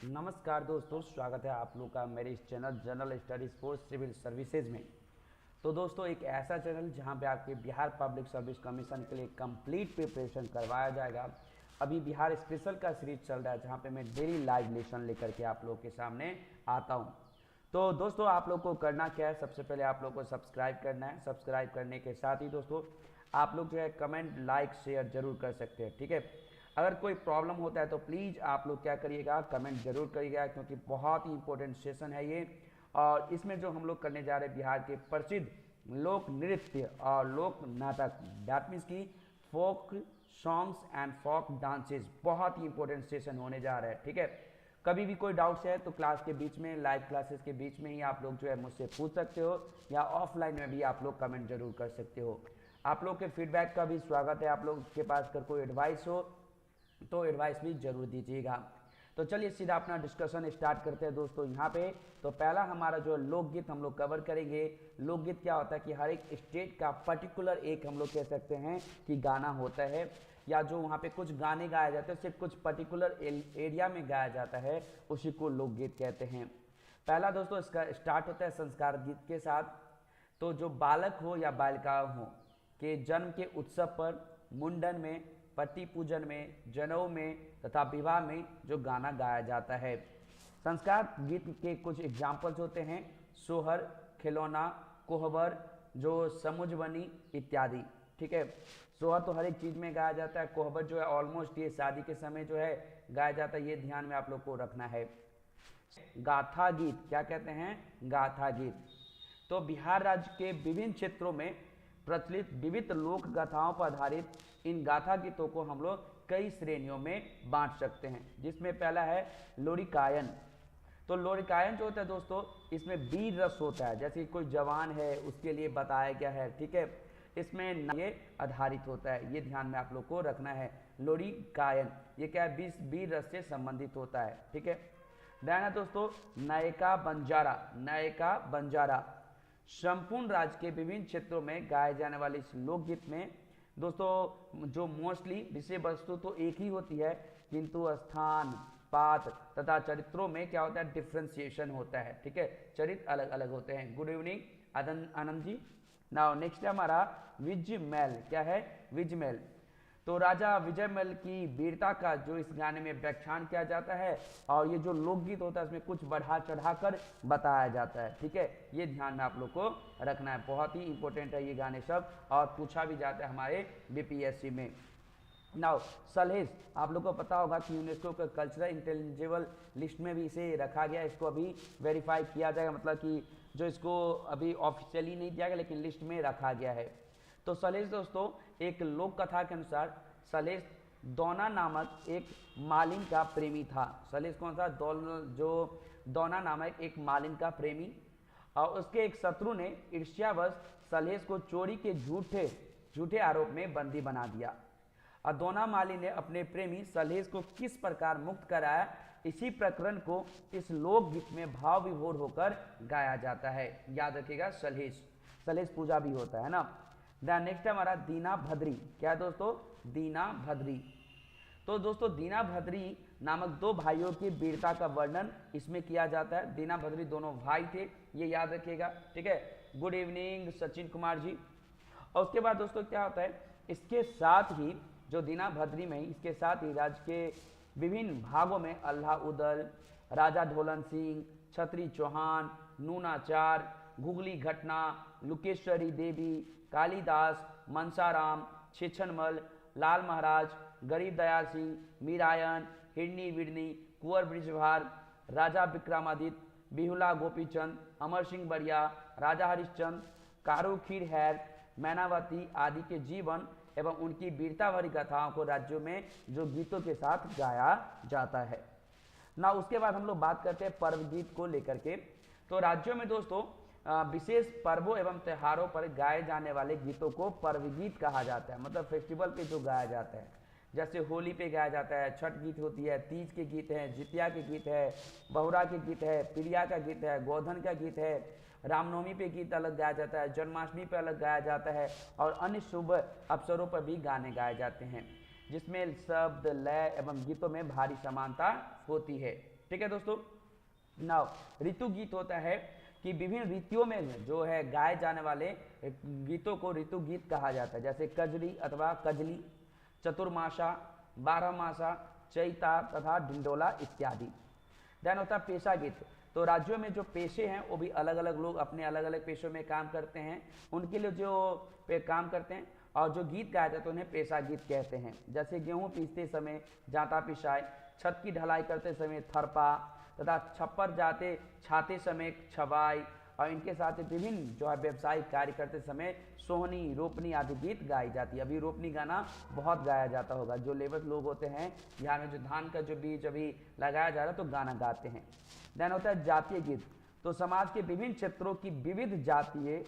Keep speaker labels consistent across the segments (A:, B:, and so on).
A: नमस्कार दोस्तों, स्वागत है आप लोग का मेरे इस channel general studies for civil services में। तो दोस्तों, एक ऐसा चैनल जहां पे आपके बिहार पब्लिक सर्विस कमीशन के लिए कंप्लीट प्रिपरेशन करवाया जाएगा। अभी बिहार स्पेशल का सीरीज चल रहा है जहां पे मैं डेली लाइव लेसन लेकर के आप लोग के सामने आता हूं। तो दोस्तों, आप लोग को करना क्या है, सबसे पहले आप लोग को सब्सक्राइब करना है। सब्सक्राइब करने के साथ ही दोस्तों आप लोग जो है कमेंट लाइक शेयर जरूर कर सकते हैं, ठीक है। अगर कोई प्रॉब्लम होता है तो प्लीज़ आप लोग क्या करिएगा, कमेंट जरूर करिएगा, क्योंकि बहुत ही इंपॉर्टेंट सेशन है ये। और इसमें जो हम लोग करने जा रहे हैं बिहार के प्रसिद्ध लोक नृत्य और लोक नाटक, दैट मीन्स की folk songs and folk dances, बहुत ही इंपॉर्टेंट सेशन होने जा रहा है, ठीक है। कभी भी कोई डाउट्स है तो क्लास के बीच में, लाइव क्लासेस के बीच में ही आप लोग जो है मुझसे पूछ सकते हो, या ऑफलाइन में भी आप लोग कमेंट जरूर कर सकते हो। आप लोग के फीडबैक का भी स्वागत है। आप लोग के पास अगर कोई एडवाइस हो तो एडवाइस भी जरूर दीजिएगा। तो चलिए सीधा अपना डिस्कशन स्टार्ट करते हैं दोस्तों। यहाँ पे तो पहला हमारा जो लोकगीत हम लोग कवर करेंगे। लोकगीत क्या होता है कि हर एक स्टेट का पर्टिकुलर एक हम लोग कह सकते हैं कि गाना होता है, या जो वहाँ पे कुछ गाने गाए जाते हैं सिर्फ कुछ पर्टिकुलर एरिया में गाया जाता है, उसी को लोकगीत कहते हैं। पहला दोस्तों इसका स्टार्ट होता है संस्कार गीत के साथ। तो जो बालक हो या बालिका हो के जन्म के उत्सव पर, मुंडन में, पति पूजन में, जनेऊ में तथा विवाह में जो गाना गाया जाता है। संस्कार गीत के कुछ एग्जाम्पल्स होते हैं सोहर, खिलौना, कोहबर, जो समुझबनी इत्यादि, ठीक है। सोहर तो हर एक चीज़ में गाया जाता है, कोहबर जो है ऑलमोस्ट ये शादी के समय जो है गाया जाता है, ये ध्यान में आप लोग को रखना है। गाथा गीत, क्या कहते हैं, गाथा गीत। तो बिहार राज्य के विभिन्न क्षेत्रों में प्रचलित विविध लोक गाथाओं पर आधारित इन गाथा गीतों को हम लोग कई श्रेणियों में बांट सकते हैं, जिसमें पहला है लोरिकायन। तो लोरिकायन जो होता है दोस्तों, इसमें वीर रस होता है, जैसे कोई जवान है उसके लिए बताया गया है, ठीक है। इसमें ये आधारित होता है, ये ध्यान में आप लोग को रखना है। लोरिकायन ये क्या है, वीर रस से संबंधित होता है, ठीक है। ध्यान है दोस्तों, नायका बंजारा। नायका बंजारा संपूर्ण राज्य के विभिन्न क्षेत्रों में गाए जाने वाले इस लोकगीत में दोस्तों जो मोस्टली विषय वस्तु तो एक ही होती है, किंतु स्थान, पात्र तथा चरित्रों में क्या होता है, डिफ्रेंसिएशन होता है, ठीक है। चरित्र अलग अलग होते हैं। Good evening Anand ji. Now next है हमारा विजयमैल। क्या है, विजयमैल। तो राजा विजयमल की वीरता का जो इस गाने में व्याख्यान किया जाता है, और ये जो लोकगीत होता है इसमें कुछ बढ़ा चढ़ाकर बताया जाता है, ठीक है। ये ध्यान में आप लोग को रखना है, बहुत ही इंपॉर्टेंट है ये गाने सब, और पूछा भी जाता है हमारे बीपीएससी में। नाउ सलहेज, आप लोग को पता होगा कि यूनेस्को के कल्चरल इंटेलिजिबल लिस्ट में भी इसे रखा गया। इसको अभी वेरीफाई किया जाएगा, मतलब कि जो इसको अभी ऑफिशियली नहीं दिया गया लेकिन लिस्ट में रखा गया है। तो सलहेज दोस्तों एक लोक कथा के अनुसार सलहेज दौना नामक एक मालिन का प्रेमी था। सलहेज कौन सा, जो दौना नामक एक मालिन का प्रेमी, और उसके एक शत्रु ने ईर्ष्यावश सलहेज को चोरी के झूठे आरोप में बंदी बना दिया। और दौना माली ने अपने प्रेमी सलहेज को किस प्रकार मुक्त कराया, इसी प्रकरण को इस लोकगीत में भाव विभोर होकर गाया जाता है। याद रखिएगा, सलहेज, सलहेज पूजा भी होता है ना। दैन नेक्स्ट है हमारा दीना भद्री। क्या है दोस्तों, दीना भद्री। तो दोस्तों दीना भद्री नामक दो भाइयों की वीरता का वर्णन इसमें किया जाता है। दीना भद्री दोनों भाई थे, ये याद रखिएगा, ठीक है। Good evening Sachin Kumar ji. और उसके बाद दोस्तों क्या होता है, इसके साथ ही जो दीना भद्री में इसके साथ ही राज्य के विभिन्न भागों में अल्लाह उदल, राजा ढोलन सिंह, छत्री चौहान, नूनाचार, घुगली घटना, लुकेश्वरी देवी, कालिदास, मनसाराम, छेछनमल, लाल महाराज, गरीब दयाल सिंह, मीरायन, हिरनी विरनी, कुंवर बृजभार, राजा विक्रमादित्य, बिहुला गोपीचंद, अमर सिंह बरिया, राजा हरिश्चंद्र, कारू खीर हैर, मैनावती आदि के जीवन एवं उनकी वीरता भरी गाथाओं को राज्यों में जो गीतों के साथ गाया जाता है ना। उसके बाद हम लोग बात करते हैं पर्व गीत को लेकर के। तो राज्यों में दोस्तों विशेष पर्वों एवं त्योहारों पर गाए जाने वाले गीतों को पर्व गीत कहा जाता है, मतलब फेस्टिवल पे जो गाया जाता है। जैसे होली पे गाया जाता है, छठ गीत होती है, तीज के गीत हैं, जितिया के गीत है, बहुरा के गीत है, प्रिया का गीत है, गोधन का गीत है, रामनवमी पे गीत अलग गाया जाता है, जन्माष्टमी पे अलग गाया जाता है, और अन्य शुभ अवसरों पर भी गाने गाए जाते हैं, जिसमें शब्द, लय एवं गीतों में भारी समानता होती है। ठीक है दोस्तों। नाउ ऋतु गीत होता है कि विभिन्न ऋतुओं में जो है गाए जाने वाले गीतों को ऋतु गीत कहा जाता है, जैसे कजरी अथवा कजली, चतुर्मासा, बारहमासा, चैता तथा डिंडोला इत्यादि। देन होता है पेशा गीत। तो राज्यों में जो पेशे हैं वो भी अलग अलग लोग अपने अलग अलग पेशों में काम करते हैं, उनके लिए जो काम करते हैं और जो गीत गाए जाते हैं उन्हें पेशा गीत कहते हैं। जैसे गेहूं पीसते समय जाता पिसाए, छत की ढलाई करते समय थरपा तथा छप्पर जाते छाते समय छवाई, और इनके साथ विभिन्न जो है व्यवसायिक कार्य करते समय सोहनी, रोपनी आदि गीत गाई जाती है। अभी रोपनी गाना बहुत गाया जाता होगा, जो लेबर लोग होते हैं यहाँ में जो धान का जो बीज अभी लगाया जा रहा है तो गाना गाते हैं। देन होता है जातीय गीत। तो समाज के विभिन्न क्षेत्रों की विविध जातीय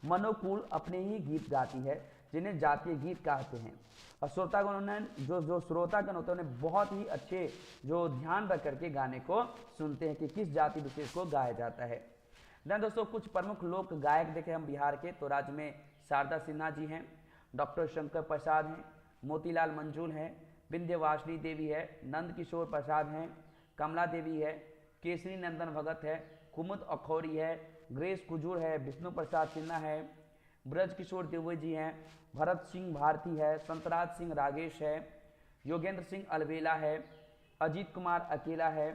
A: मनोकूल अपने ही गीत गाती है, जिन्हें जातीय गीत कहते हैं। और श्रोतागण ने जो श्रोतागण होते हैं उन्हें बहुत ही अच्छे जो ध्यान रख करके गाने को सुनते हैं कि किस जाति विशेष को गाया जाता है। देन दोस्तों कुछ प्रमुख लोक गायक देखें हम बिहार के, तो राज्य में शारदा सिन्हा जी हैं, डॉक्टर शंकर प्रसाद हैं, मोतीलाल मंजूल हैं, विंध्यवासिनी देवी है, नंद किशोर प्रसाद हैं, कमला देवी है, केसरी नंदन भगत है, कुमुद अखौरी है, ग्रेस कुजूर है, विष्णु प्रसाद सिन्हा है, ब्रज किशोर देवी जी हैं, भरत सिंह भारती है, संतराज सिंह रागेश है, योगेंद्र सिंह अलवेला है, अजीत कुमार अकेला है,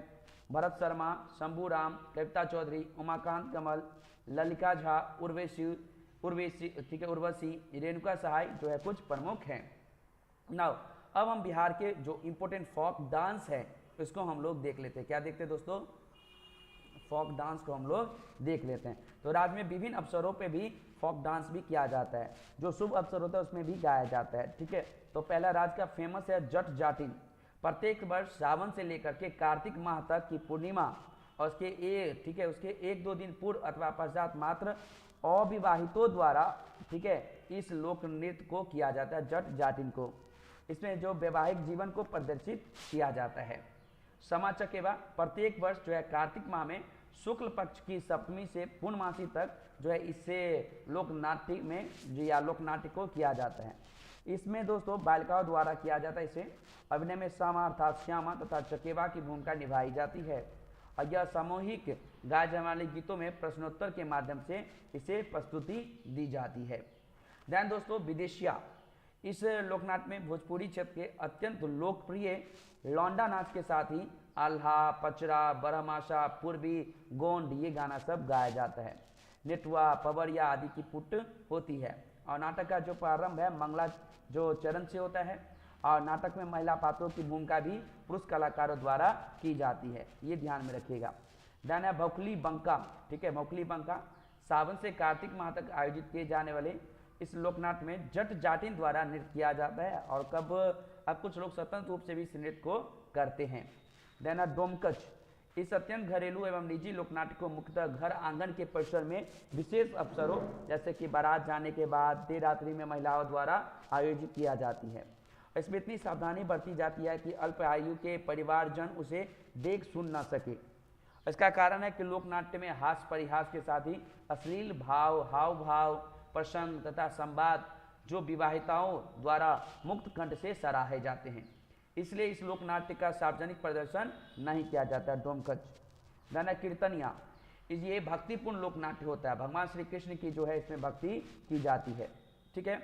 A: भरत शर्मा, शंभू राम, कविता चौधरी, उमाकांत कमल, ललिका झा, उर्वशी, ठीक है, उर्वशी, रेणुका सहाय जो है कुछ प्रमुख हैं। नाउ अब हम बिहार के जो इम्पोर्टेंट फोक डांस है इसको हम लोग देख लेते हैं। क्या देखते हैं दोस्तों? फोक डांस को हम लोग देख लेते हैं। तो राज्य में विभिन्न अवसरों पे भी फोक डांस भी किया जाता है, जो शुभ अवसर होता है उसमें भी गाया जाता है। ठीक है, तो पहला राज्य का फेमस है जट जाटिन। प्रत्येक वर्ष सावन से लेकर के कार्तिक माह तक की पूर्णिमा और उसके एक दो दिन पूर्व अथवा पश्चात मात्र अविवाहितों द्वारा, ठीक है, इस लोक नृत्य को किया जाता है, जट जाटिन को। इसमें जो वैवाहिक जीवन को प्रदर्शित किया जाता है। समा चकेवा प्रत्येक वर्ष जो है कार्तिक माह में शुक्ल पक्ष की सप्तमी से पूर्णमासी तक जो है इससे लोकनाट्य में या लोकनाट्य को किया जाता है। इसमें दोस्तों बालिकाओं द्वारा किया जाता है। इसे अभिनय में समा अर्थात श्यामा तथा चकेवा की भूमिका निभाई जाती है और यह सामूहिक गाए जाने वाले गीतों में प्रश्नोत्तर के माध्यम से इसे प्रस्तुति दी जाती है। ध्यान दोस्तों विदेशिया, इस लोकनाट्य में भोजपुरी क्षेत्र के अत्यंत लोकप्रिय लौंडा नाच के साथ ही आल्हा, पचरा, बरहमाशा, पूर्वी, गोंड ये गाना सब गाया जाता है। नेटुआ, पवरिया आदि की पुट होती है और नाटक का जो प्रारंभ है मंगला जो चरण से होता है और नाटक में महिला पात्रों की भूमिका भी पुरुष कलाकारों द्वारा की जाती है, ये ध्यान में रखिएगा। देन है भौखली बंका। ठीक है, भौखली बंका सावन से कार्तिक माह तक आयोजित किए जाने वाले इस लोकनाट्य में जट जाटिन द्वारा नृत्य किया जाता है और अब कुछ लोग स्वतंत्र रूप से भी इस नृत्य को करते हैं। देन है डोमकच। इस अत्यंत घरेलू एवं निजी लोकनाट्य को मुख्यतः घर आंगन के परिसर में विशेष अवसरों जैसे कि बारात जाने के बाद देर रात्रि में महिलाओं द्वारा आयोजित किया जाती है। इसमें इतनी सावधानी बरती जाती है कि अल्प आयु के परिवारजन उसे देख सुन न सके। इसका कारण है कि लोकनाट्य में हास्य परिहास के साथ ही अश्लील भाव, हाव भाव, प्रसंग तथा संवाद जो विवाहिताओं द्वारा मुक्त कंठ से सराहे जाते हैं, इसलिए इस लोकनाट्य का सार्वजनिक प्रदर्शन नहीं किया जाता है। डोमकच। देन कीर्तनिया, ये भक्तिपूर्ण लोकनाट्य होता है, भगवान श्री कृष्ण की जो है इसमें भक्ति की जाती है। ठीक है।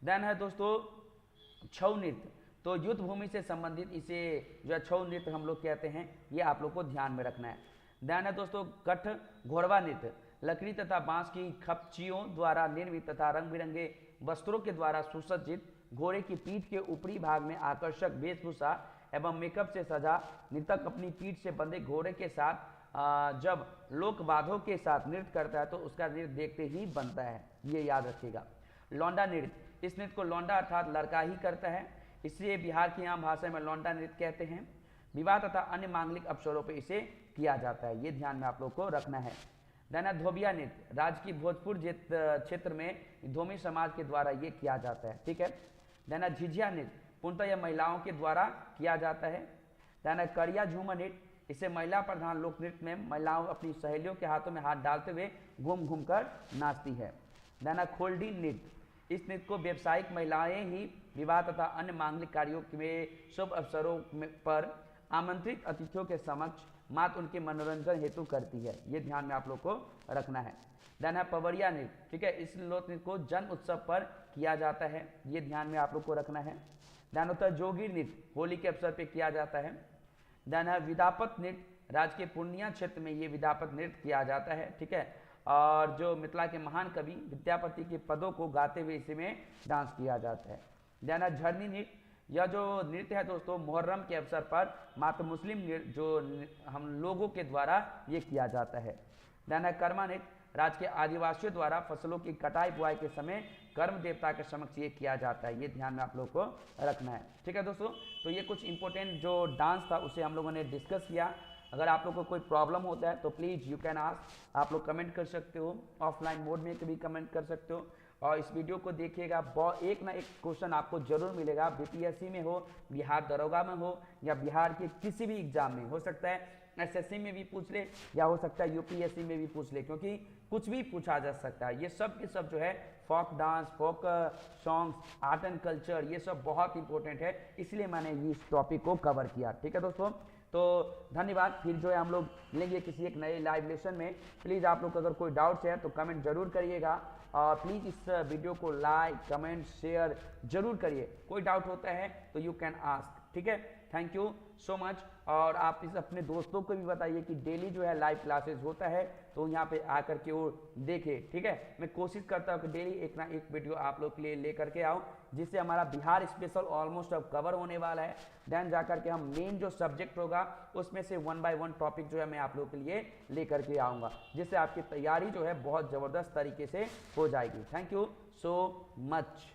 A: देन है दोस्तों छऊ नृत्य। तो युद्ध भूमि से संबंधित इसे जो छऊ नृत्य हम लोग कहते हैं, ये आप लोग को ध्यान में रखना है। देन है दोस्तों कठ घोड़वा नृत्य। लकड़ी तथा बांस की खपचियों द्वारा निर्मित तथा रंग बिरंगे वस्त्रों के द्वारा सुसज्जित घोड़े की पीठ के ऊपरी भाग में आकर्षक वेशभूषा एवं मेकअप से सजा नृतक अपनी पीठ से बंधे घोड़े के साथ जब लोकवाद्यों के साथ नृत्य करता है तो उसका नृत्य देखते ही बनता है, ये याद रखिएगा। लौंडा नृत्य। इस नृत्य को लौंडा अर्थात लड़का ही करता है, इसलिए बिहार की आम भाषा में लौंडा नृत्य कहते हैं। विवाह तथा अन्य मांगलिक अवसरों पर इसे किया जाता है, ये ध्यान में आप लोग को रखना है। देन धोबिया नृत्य। राज्य की भोजपुर क्षेत्र में धोमी समाज के द्वारा ये किया जाता है। ठीक है। देन झिझिया नृत्य। पूर्णतः यह महिलाओं के द्वारा किया जाता है। देन करिया झूमर नृत्य। इसे महिला प्रधान लोक नृत्य में महिलाओं अपनी सहेलियों के हाथों में हाथ डालते हुए घूम घूम कर नाचती है। देन खोल्डी नृत्य। इस नृत्य को व्यावसायिक महिलाएं ही विवाह तथा अन्य मांगलिक कार्यों में शुभ अवसरों पर आमंत्रित अतिथियों के समक्ष मात्र उनके मनोरंजन हेतु करती है, ये ध्यान में आप लोग को रखना है। देन है पवरिया नृत्य, ठीक है, इस लोक नृत्य को जन्म उत्सव पर किया जाता है, ये ध्यान में आप लोग को रखना है। देन होता है जोगी नृत्य, होली के अवसर पर किया जाता है। देन है विदापत नृत्य, राज्य के पूर्णिया क्षेत्र में ये विदापत नृत्य किया जाता है, ठीक है, और जो मिथिला के महान कवि विद्यापति के पदों को गाते हुए इसमें डांस किया जाता है। देन है झरनी नृत्य, यह जो नृत्य है दोस्तों मुहर्रम के अवसर पर मात्र मुस्लिम जो हम लोगों के द्वारा ये किया जाता है। देन है कर्मा नृत्य, राज्य के आदिवासियों द्वारा फसलों की कटाई बुआई के समय कर्म देवता के समक्ष ये किया जाता है, ये ध्यान में आप लोग को रखना है, ठीक है दोस्तों। तो ये कुछ इंपॉर्टेंट जो डांस था उसे हम लोगों ने डिस्कस किया। अगर आप लोग को कोई प्रॉब्लम होता है तो प्लीज़ यू कैन आस्क, आप लोग कमेंट कर सकते हो, ऑफलाइन मोड में भी कमेंट कर सकते हो। और इस वीडियो को देखिएगा, एक ना एक क्वेश्चन आपको जरूर मिलेगा, बीपीएससी में हो, बिहार दरोगा में हो, या बिहार के किसी भी एग्जाम में हो सकता है, एसएससी में भी पूछ ले या हो सकता है यूपीएससी में भी पूछ ले, क्योंकि कुछ भी पूछा जा सकता है। ये सब के सब जो है folk dance, folk songs, art and culture, ये सब बहुत इंपॉर्टेंट है, इसलिए मैंने इस टॉपिक को कवर किया, ठीक है दोस्तों। तो धन्यवाद, फिर जो है हम लोग मिलेंगे किसी एक नए लाइव लेसन में। प्लीज़ आप लोग को अगर कोई डाउट्स है तो कमेंट जरूर करिएगा, और प्लीज़ इस वीडियो को लाइक कमेंट शेयर जरूर करिए। कोई डाउट होता है तो यू कैन आस्क, ठीक है। Thank you so much. और आप इस अपने दोस्तों को भी बताइए कि डेली जो है लाइव क्लासेस होता है तो यहाँ पे आकर के वो देखे, ठीक है। मैं कोशिश करता हूँ कि डेली एक ना एक वीडियो आप लोग के लिए लेकर के आऊँ, जिससे हमारा बिहार स्पेशल ऑलमोस्ट अब कवर होने वाला है। देन जाकर के हम मेन जो सब्जेक्ट होगा उसमें से 1 बाय 1 टॉपिक जो है मैं आप लोग के लिए लेकर के आऊँगा, जिससे आपकी तैयारी जो है बहुत ज़बरदस्त तरीके से हो जाएगी। Thank you so much.